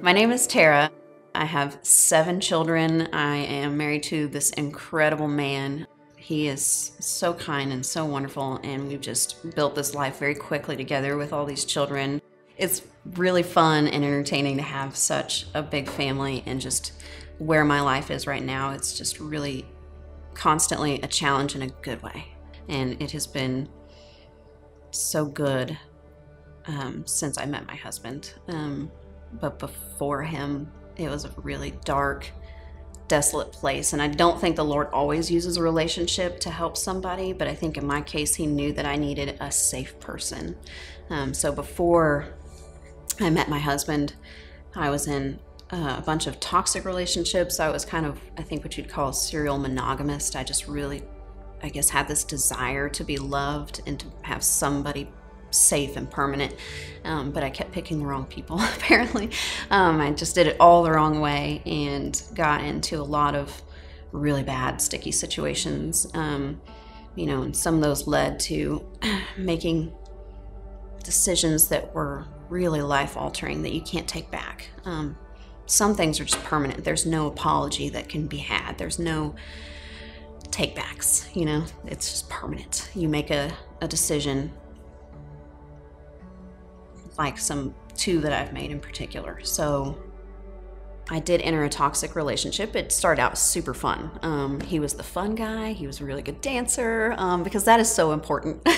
My name is Tara. I have 7 children. I am married to this incredible man. He is so kind and so wonderful, and we've just built this life very quickly together with all these children. It's really fun and entertaining to have such a big family, and just where my life is right now, it's just really constantly a challenge in a good way. And it has been so good since I met my husband. But before him, it was a really dark, desolate place. And I don't think the Lord always uses a relationship to help somebody, but I think in my case, he knew that I needed a safe person. So before I met my husband, I was in a bunch of toxic relationships. I was kind of, I think, what you'd call a serial monogamist. I just really, I guess, had this desire to be loved and to have somebody safe and permanent, but I kept picking the wrong people. Apparently, I just did it all the wrong way and got into a lot of really bad, sticky situations. And some of those led to making decisions that were really life-altering that you can't take back. Some things are just permanent. There's no apology that can be had. There's no take-backs. It's just permanent. You make a decision, like some 2 that I've made in particular. So I did enter a toxic relationship. It started out super fun. He was the fun guy. He was a really good dancer, because that is so important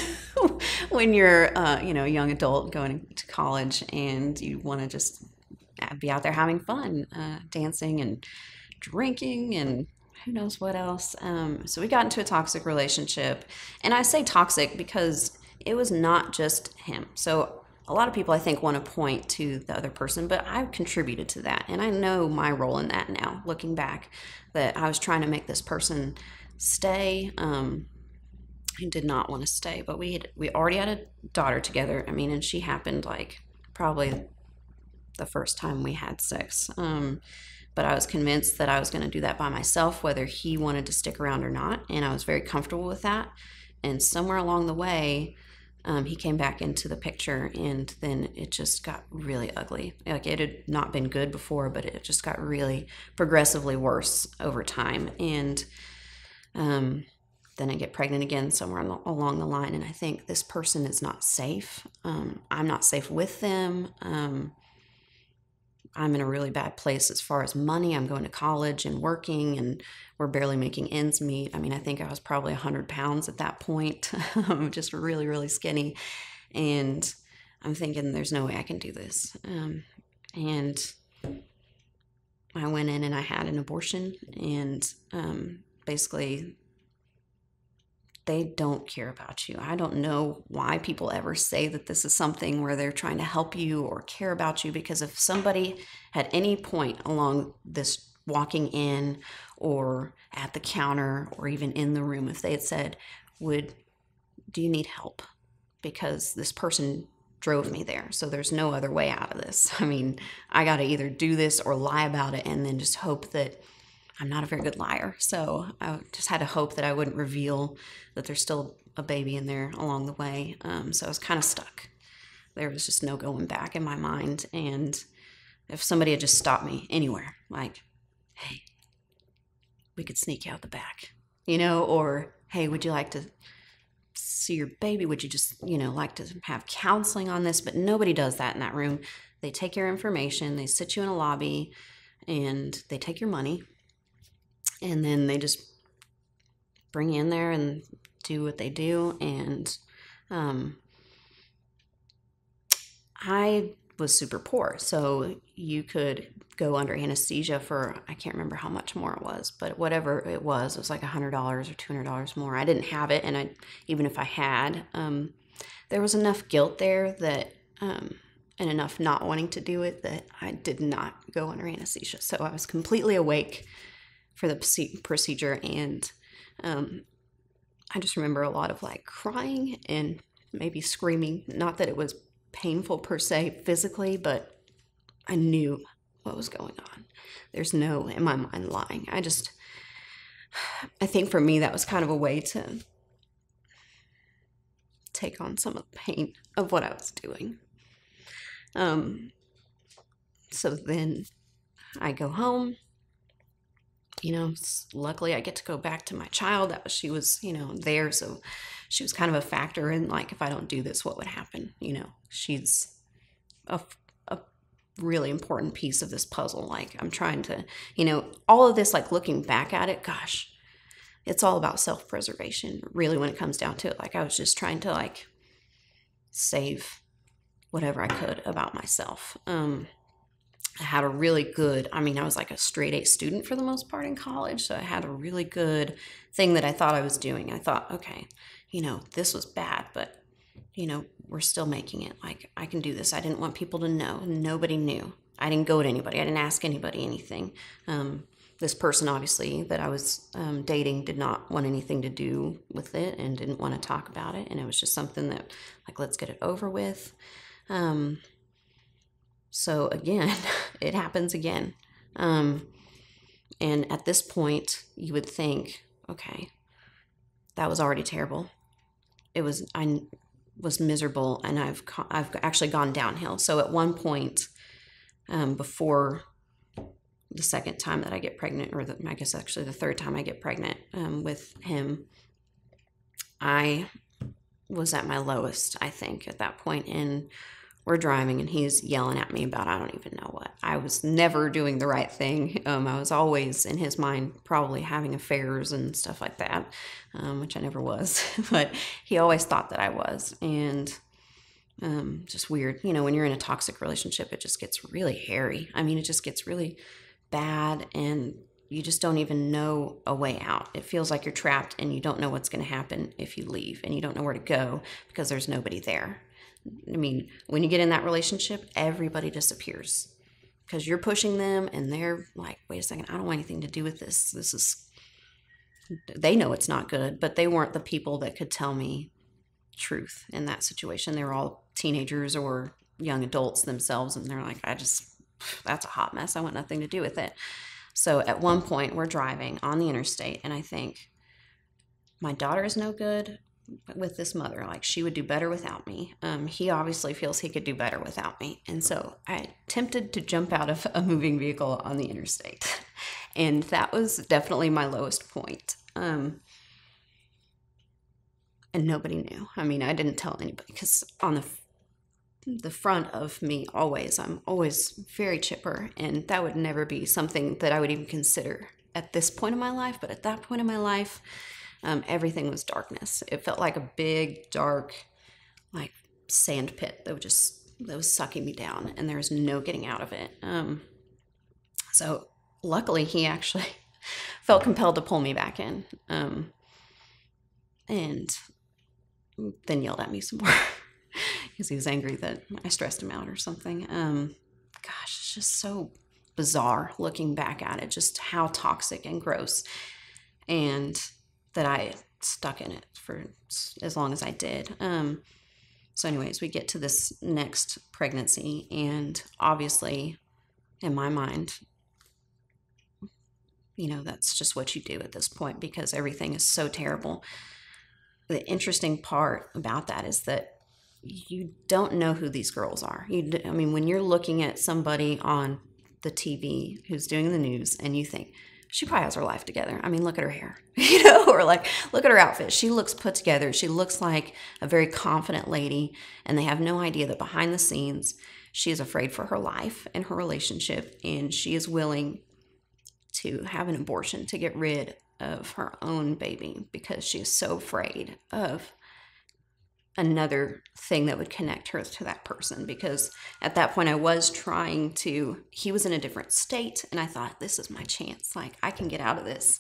when you're a young adult going to college and you want to just be out there having fun, dancing and drinking and who knows what else. So we got into a toxic relationship, and I say toxic because it was not just him. So a lot of people, I think, want to point to the other person, but I've contributed to that. And I know my role in that now, looking back, that I was trying to make this person stay. He did not want to stay, but we already had a daughter together. And she happened like probably the first time we had sex. But I was convinced that I was going to do that by myself, whether he wanted to stick around or not. And I was very comfortable with that. And somewhere along the way, he came back into the picture, and then it just got really ugly. Like, it had not been good before, but it just got really progressively worse over time. And then I get pregnant again somewhere along the line, and I think this person is not safe. I'm not safe with them. I'm in a really bad place as far as money. I'm going to college and working, and we're barely making ends meet. I think I was probably 100 pounds at that point, just really, really skinny. And I'm thinking, there's no way I can do this. And I went in and I had an abortion, and basically, they don't care about you. I don't know why people ever say that this is something where they're trying to help you or care about you, because if somebody at any point along this walking in or at the counter or even in the room, if they had said, do you need help? Because this person drove me there, so there's no other way out of this. I got to either do this or lie about it and then just hope that I'm not a very good liar. So I just had to hope that I wouldn't reveal that there's still a baby in there along the way. So I was kind of stuck. There was just no going back in my mind. And if somebody had just stopped me anywhere, like, hey, we could sneak out the back, or hey, would you like to see your baby? Would you just, like to have counseling on this? But nobody does that in that room. They take your information, they sit you in a lobby, and they take your money. And then they just bring you in there and do what they do. And I was super poor. So you could go under anesthesia for, I can't remember how much more it was, but whatever it was like $100 or $200 more. I didn't have it. And even if I had, there was enough guilt there that, and enough not wanting to do it, that I did not go under anesthesia. So I was completely awake for the procedure, and I just remember a lot of crying and maybe screaming. Not that it was painful per se physically, but I knew what was going on. There's no, in my mind, lying. I think for me that was kind of a way to take on some of the pain of what I was doing. So then I go home. Luckily I get to go back to my child. She was, there. So she was kind of a factor in, like, if I don't do this, what would happen? She's a, a really important piece of this puzzle. Like, I'm trying to, all of this, like, looking back at it, gosh, it's all about self-preservation, really, when it comes down to it. Like, I was just trying to, like, save whatever I could about myself. I had a really good, I was like a straight A student for the most part in college. So I had a really good thing that I thought I was doing. I thought, okay, this was bad, but, we're still making it. Like, I can do this. I didn't want people to know. Nobody knew. I didn't go to anybody. I didn't ask anybody anything. This person, obviously, that I was dating did not want anything to do with it and didn't want to talk about it. And it was just something that, like, let's get it over with. So again, it happens again. And at this point, you would think, okay, that was already terrible. I was miserable, and I've actually gone downhill. So at one point, before the second time that I get pregnant, or I guess actually the third time I get pregnant with him, I was at my lowest, I think, at that point. And we're driving, and he's yelling at me about, I don't even know what. I was never doing the right thing. I was always, in his mind, probably having affairs and stuff like that, which I never was. But he always thought that I was. And just weird. When you're in a toxic relationship, it just gets really hairy. It just gets really bad, and you just don't even know a way out. It feels like you're trapped, and you don't know what's going to happen if you leave, and you don't know where to go because there's nobody there. When you get in that relationship, everybody disappears because you're pushing them, and they're like, wait a second, I don't want anything to do with this. They know it's not good, but they weren't the people that could tell me truth in that situation. They were all teenagers or young adults themselves, and they're like, that's a hot mess. I want nothing to do with it. So at one point, we're driving on the interstate, and I think, my daughter is no good with this mother. Like, she would do better without me. He obviously feels he could do better without me. And so I attempted to jump out of a moving vehicle on the interstate. And that was definitely my lowest point. And nobody knew. I didn't tell anybody, because on the front of me, I'm always very chipper. And that would never be something that I would even consider at this point in my life. But at that point in my life, everything was darkness. It felt like a big, dark, like, sand pit that was sucking me down, and there was no getting out of it. So luckily, he actually felt compelled to pull me back in, and then yelled at me some more because he was angry that I stressed him out or something. Gosh, it's just so bizarre looking back at it, just how toxic and gross, and that I stuck in it for as long as I did. So anyways, we get to this next pregnancy, and obviously, in my mind, that's just what you do at this point, because everything is so terrible. The interesting part about that is that you don't know who these girls are. When you're looking at somebody on the TV who's doing the news, and you think, she probably has her life together. Look at her hair, or like, look at her outfit. She looks put together. She looks like a very confident lady, and they have no idea that behind the scenes, she is afraid for her life and her relationship, and she is willing to have an abortion to get rid of her own baby because she is so afraid of another thing that would connect her to that person. Because at that point, he was in a different state, and I thought, this is my chance. Like, I can get out of this.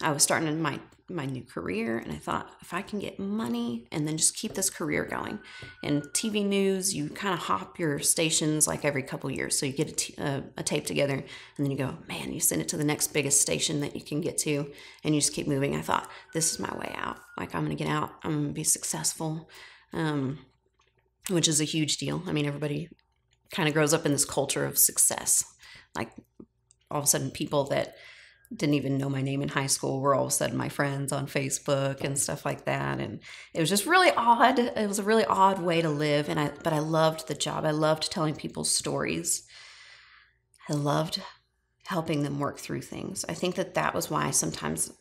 I was starting in my new career, and I thought, if I can get money and then just keep this career going. And TV news, you kind of hop your stations like every couple years. So you get a tape together, and then you go, man, you send it to the next biggest station that you can get to, and you just keep moving. I thought, this is my way out. Like, I'm going to get out. I'm going to be successful, which is a huge deal. Everybody kind of grows up in this culture of success. Like, all of a sudden, people that didn't even know my name in high school were all of a sudden my friends on Facebook and stuff like that. And it was just really odd. It was a really odd way to live. But I loved the job. I loved telling people stories. I loved helping them work through things. I think that was why sometimes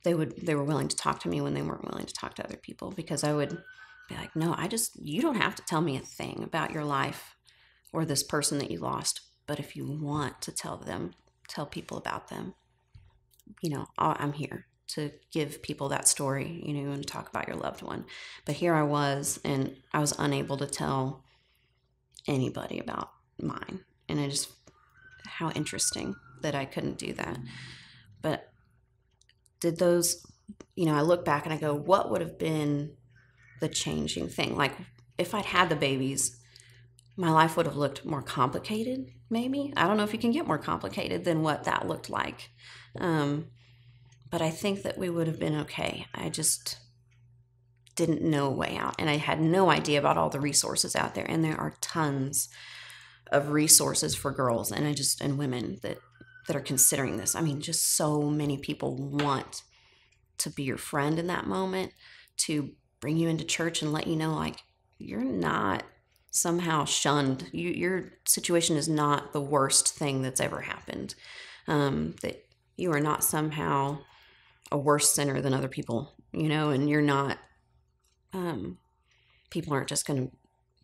they were willing to talk to me when they weren't willing to talk to other people, because I would be like, no, you don't have to tell me a thing about your life or this person that you lost. But if you want to tell people about them, I'm here to give people that story, and talk about your loved one. But here I was, and I was unable to tell anybody about mine. And how interesting that I couldn't do that. But did those, I look back and I go, what would have been the changing thing? Like, if I'd had the babies, my life would have looked more complicated, maybe. I don't know if you can get more complicated than what that looked like. But I think that we would have been okay. I just didn't know a way out. And I had no idea about all the resources out there. And there are tons of resources for girls and women that are considering this. I mean, just so many people want to be your friend in that moment, to bring you into church and let you know, like, you're not somehow shunned. Your situation is not the worst thing that's ever happened. That you are not somehow a worse sinner than other people, and you're not, people aren't just going to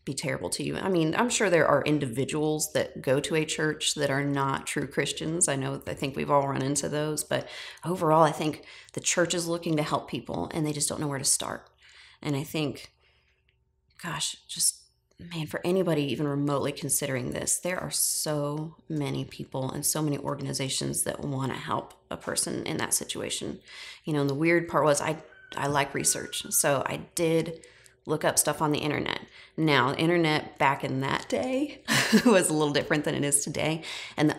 be terrible to you. I mean, I'm sure there are individuals that go to a church that are not true Christians. I think we've all run into those, but overall, I think the church is looking to help people and they just don't know where to start. And I think, gosh, just, man, for anybody even remotely considering this, there are so many people and so many organizations that want to help a person in that situation. And the weird part was I like research. So I did look up stuff on the internet. Now, the internet back in that day was a little different than it is today. And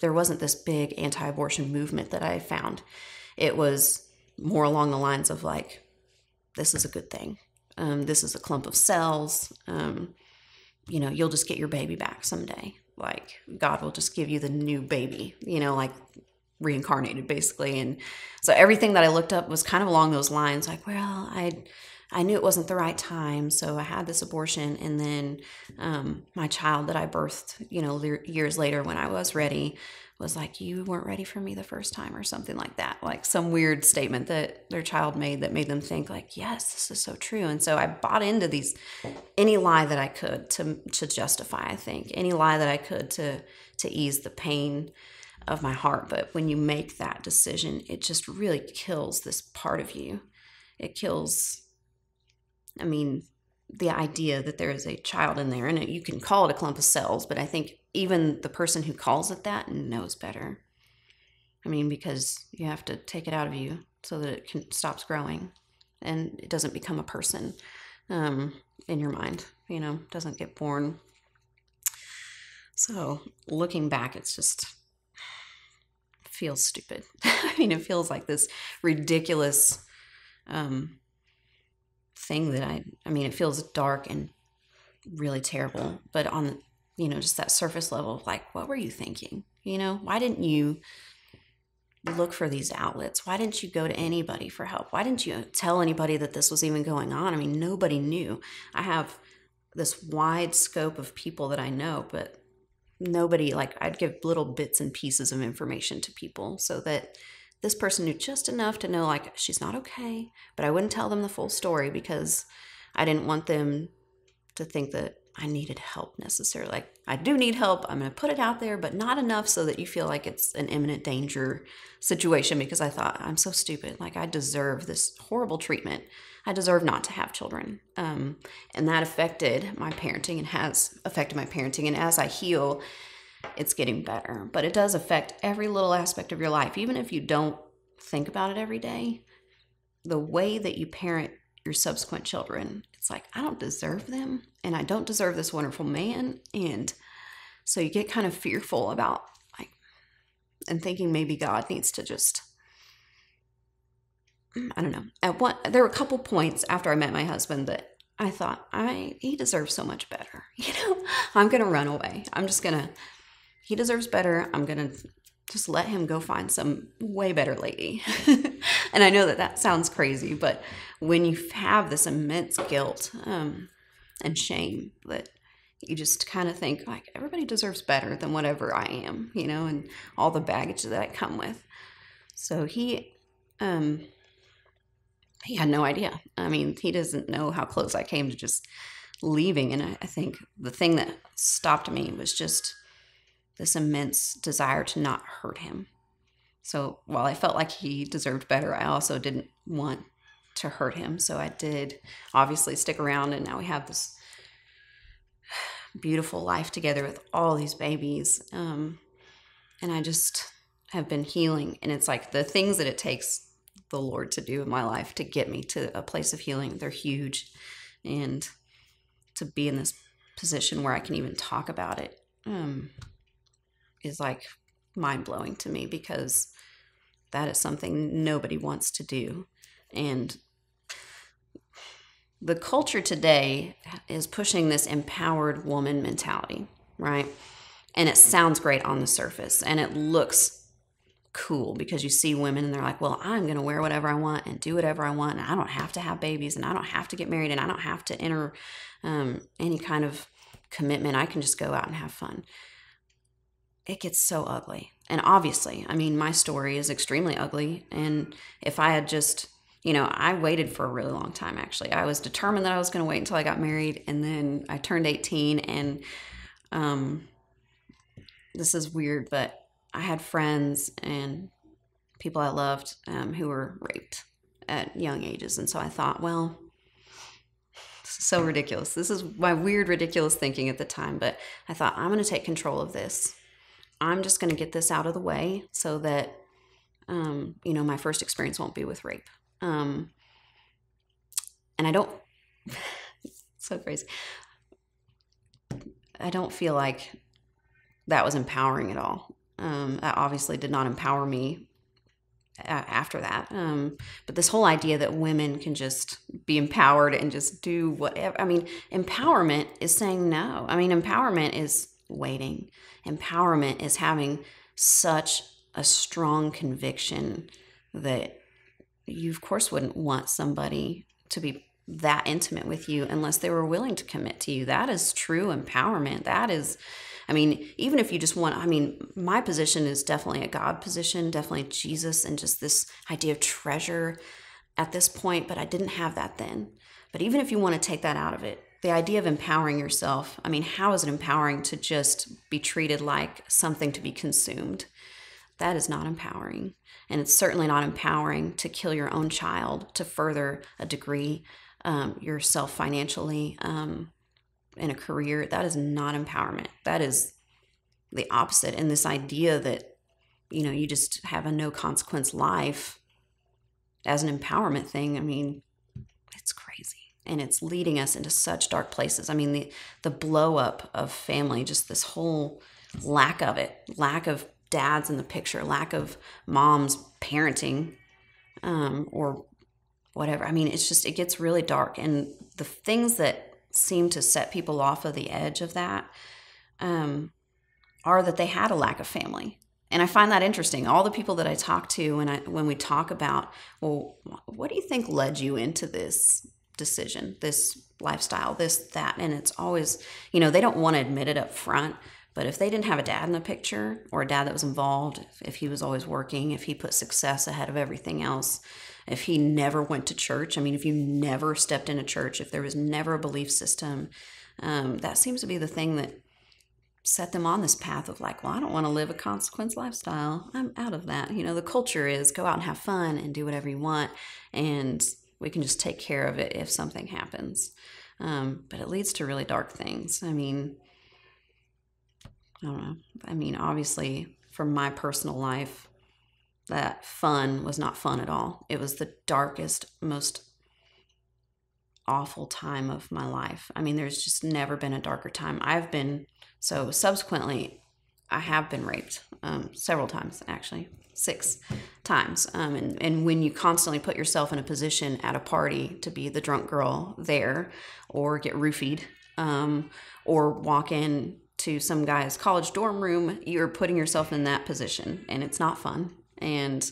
there wasn't this big anti-abortion movement that I found. It was more along the lines of like, this is a good thing. This is a clump of cells. You'll just get your baby back someday. Like, God will just give you the new baby, like reincarnated basically. And so everything that I looked up was kind of along those lines. Like, well, I knew it wasn't the right time, so I had this abortion, and then my child that I birthed, years later when I was ready, was like, you weren't ready for me the first time, or something like that. Like some weird statement that their child made that made them think like, yes, this is so true. And so I bought into any lie that I could to justify, I think, any lie that I could to ease the pain of my heart. But when you make that decision, it just really kills this part of you. It kills, the idea that there is a child in there, and you can call it a clump of cells, but I think even the person who calls it that knows better. Because you have to take it out of you so that it stops growing and it doesn't become a person in your mind, doesn't get born. So looking back, it feels stupid. It feels like this ridiculous thing that it feels dark and really terrible, but on, just that surface level, like, what were you thinking? Why didn't you look for these outlets? Why didn't you go to anybody for help? Why didn't you tell anybody that this was even going on? Nobody knew. I have this wide scope of people that I know, but nobody, I'd give little bits and pieces of information to people so that this person knew just enough to know, like, she's not okay, but I wouldn't tell them the full story because I didn't want them to think that I needed help necessarily. Like, I do need help. I'm going to put it out there, but not enough so that you feel like it's an imminent danger situation, because I thought, I'm so stupid. Like, I deserve this horrible treatment. I deserve not to have children. And that affected my parenting and has affected my parenting. And as I heal, it's getting better. But it does affect every little aspect of your life. Even if you don't think about it every day, the way that you parent your subsequent children, it's like, I don't deserve them, and I don't deserve this wonderful man. And so you get kind of fearful about, like, and thinking maybe God needs to just, I don't know. There were a couple points after I met my husband that I thought, he deserves so much better. I'm going to run away. He deserves better. I'm going to just let him go find some way better lady. And I know that that sounds crazy, but when you have this immense guilt and shame that you just kind of think like everybody deserves better than whatever I am, and all the baggage that I come with. So he had no idea. I mean, he doesn't know how close I came to just leaving. And I think the thing that stopped me was just this immense desire to not hurt him. So while I felt like he deserved better, I also didn't want to hurt him. So I did obviously stick around, and now we have this beautiful life together with all these babies. And I just have been healing. And it's like the things that it takes the Lord to do in my life to get me to a place of healing, they're huge. And to be in this position where I can even talk about it is like mind-blowing to me, because that is something nobody wants to do. And the culture today is pushing this empowered woman mentality, right? And it sounds great on the surface, and it looks cool because you see women and they're like, well, I'm going to wear whatever I want and do whatever I want, and I don't have to have babies, and I don't have to get married, and I don't have to enter any kind of commitment. I can just go out and have fun. It gets so ugly. And obviously, I mean, my story is extremely ugly. And if I had just, I waited for a really long time, actually. I was determined that I was going to wait until I got married. And then I turned 18, and this is weird, but I had friends and people I loved who were raped at young ages. And so I thought, well, this is so ridiculous. This is my weird, ridiculous thinking at the time. But I thought, I'm going to take control of this. I'm just going to get this out of the way so that, my first experience won't be with rape. And I don't, so crazy. I don't feel like that was empowering at all. That obviously did not empower me after that. But this whole idea that women can just be empowered and just do whatever. I mean, empowerment is saying no. I mean, empowerment is waiting. Empowerment is having such a strong conviction that you, of course, wouldn't want somebody to be that intimate with you unless they were willing to commit to you. That is true empowerment. That is, I mean, even if you just want, I mean, my position is definitely a God position, definitely Jesus, and just this idea of treasure at this point, but I didn't have that then. But even if you want to take that out of it, the idea of empowering yourself, I mean, how is it empowering to just be treated like something to be consumed? That is not empowering. And it's certainly not empowering to kill your own child to further a degree yourself financially in a career. That is not empowerment. That is the opposite. And this idea that, you just have a no consequence life as an empowerment thing, I mean, it's crazy. And it's leading us into such dark places. I mean, the blow up of family, just this whole lack of it, lack of dads in the picture, lack of moms parenting, or whatever. I mean, it gets really dark. And the things that seem to set people off of the edge of that are that they had a lack of family. And I find that interesting. All the people that I talk to when we talk about, well, what do you think led you into this decision, this lifestyle, this, that, and it's always, they don't want to admit it up front, but if they didn't have a dad in the picture, or a dad that was involved, if he was always working, if he put success ahead of everything else, if he never went to church, I mean, if you never stepped in a church, if there was never a belief system, that seems to be the thing that set them on this path of like, well, I don't want to live a consequence lifestyle. I'm out of that. The culture is go out and have fun and do whatever you want, and we can just take care of it if something happens. But it leads to really dark things. I mean, I don't know. I mean, obviously, for my personal life, that fun was not fun at all. It was the darkest, most awful time of my life. I mean, there's just never been a darker time. Subsequently, I have been raped several times, actually. 6 times. And when you constantly put yourself in a position at a party to be the drunk girl there, or get roofied, or walk in to some guy's college dorm room, you're putting yourself in that position, and it's not fun. And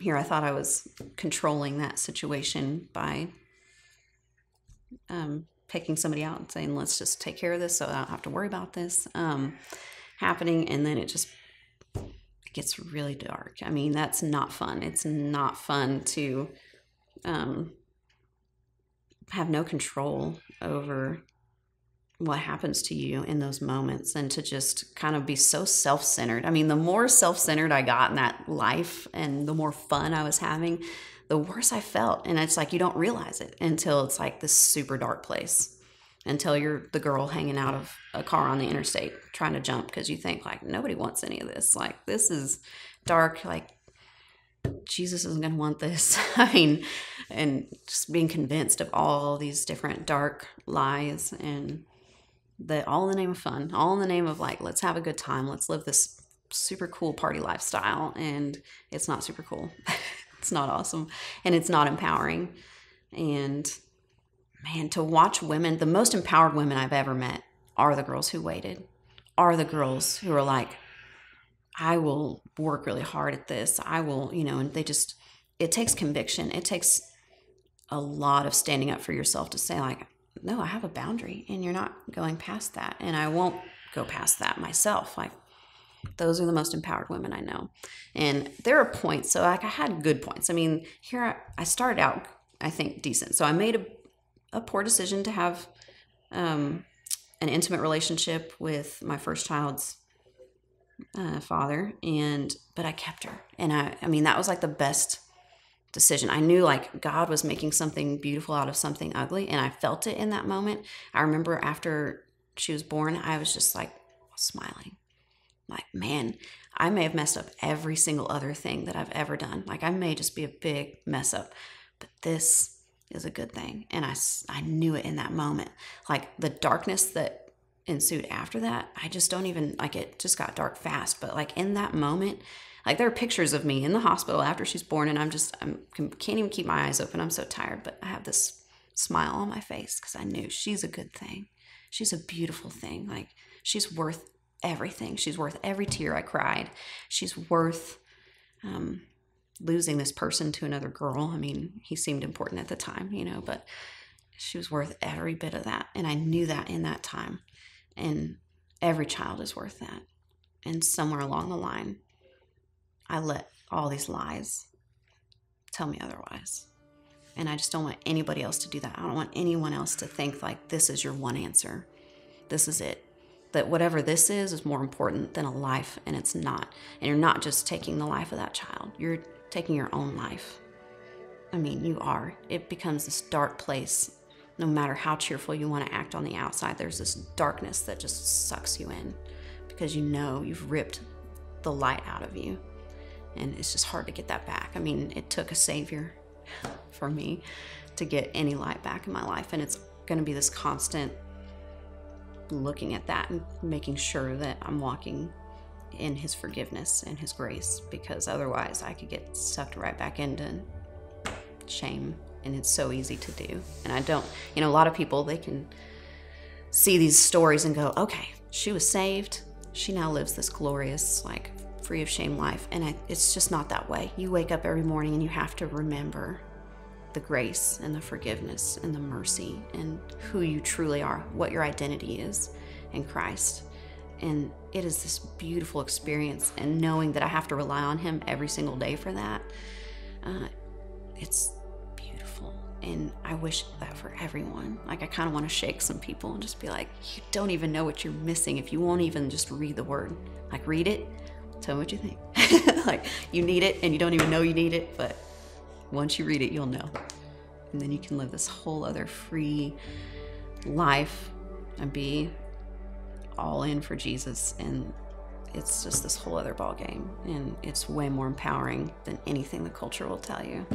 here I thought I was controlling that situation by picking somebody out and saying, let's just take care of this so I don't have to worry about this happening. And then it gets really dark. I mean, that's not fun. It's not fun to have no control over what happens to you in those moments, and to just kind of be so self-centered. I mean, the more self-centered I got in that life and the more fun I was having, the worse I felt. And it's like, you don't realize it until it's like this super dark place, until you're the girl hanging out of a car on the interstate trying to jump because you think like, nobody wants any of this. Like, this is dark. Like, Jesus isn't going to want this. I mean, and just being convinced of all these different dark lies, and that all in the name of fun, all in the name of like, let's have a good time. Let's live this super cool party lifestyle. And it's not super cool. It's not awesome. And it's not empowering. And man, to watch women, the most empowered women I've ever met are the girls who waited, are the girls who are like, I will work really hard at this. I will, and it takes conviction. It takes a lot of standing up for yourself to say like, no, I have a boundary and you're not going past that. And I won't go past that myself. Like, those are the most empowered women I know. And there are points. So like, I had good points. I mean, here I started out, I think, decent. So I made a poor decision to have an intimate relationship with my first child's father, but I kept her. And I mean, that was like the best decision. I knew like God was making something beautiful out of something ugly, and I felt it in that moment. I remember after she was born, I was just like smiling, like, man, I may have messed up every single other thing that I've ever done. Like, I may just be a big mess up, but this is a good thing. And I knew it in that moment. Like, the darkness that ensued after that, I just don't even, like, it just got dark fast. But like in that moment, like, there are pictures of me in the hospital after she's born, and I can't even keep my eyes open. I'm so tired, but I have this smile on my face because I knew she's a good thing. She's a beautiful thing. Like, she's worth everything. She's worth every tear I cried. She's worth losing this person to another girl. I mean, he seemed important at the time, but she was worth every bit of that. And I knew that in that time. And every child is worth that. And somewhere along the line, I let all these lies tell me otherwise. And I just don't want anybody else to do that. I don't want anyone else to think like, this is your one answer. This is it. That whatever this is more important than a life, and it's not. And you're not just taking the life of that child. You're taking your own life. I mean, you are. It becomes this dark place. No matter how cheerful you want to act on the outside, there's this darkness that just sucks you in because you've ripped the light out of you. And it's just hard to get that back. I mean, it took a savior for me to get any light back in my life. And it's going to be this constant looking at that and making sure that I'm walking in his forgiveness and his grace, because otherwise I could get sucked right back into shame. And it's so easy to do. And I don't, a lot of people, they can see these stories and go, okay, she was saved. She now lives this glorious, like, free of shame life. And it's just not that way. You wake up every morning and you have to remember the grace and the forgiveness and the mercy and who you truly are, what your identity is in Christ. And it is this beautiful experience. And knowing that I have to rely on him every single day for that, it's beautiful. And I wish that for everyone. Like, I kind of want to shake some people and just be like, you don't even know what you're missing if you won't even just read the word. Like, read it, tell me what you think. Like, you need it and you don't even know you need it, but once you read it, you'll know. And then you can live this whole other free life and be all in for Jesus. And it's just this whole other ball game. And it's way more empowering than anything the culture will tell you.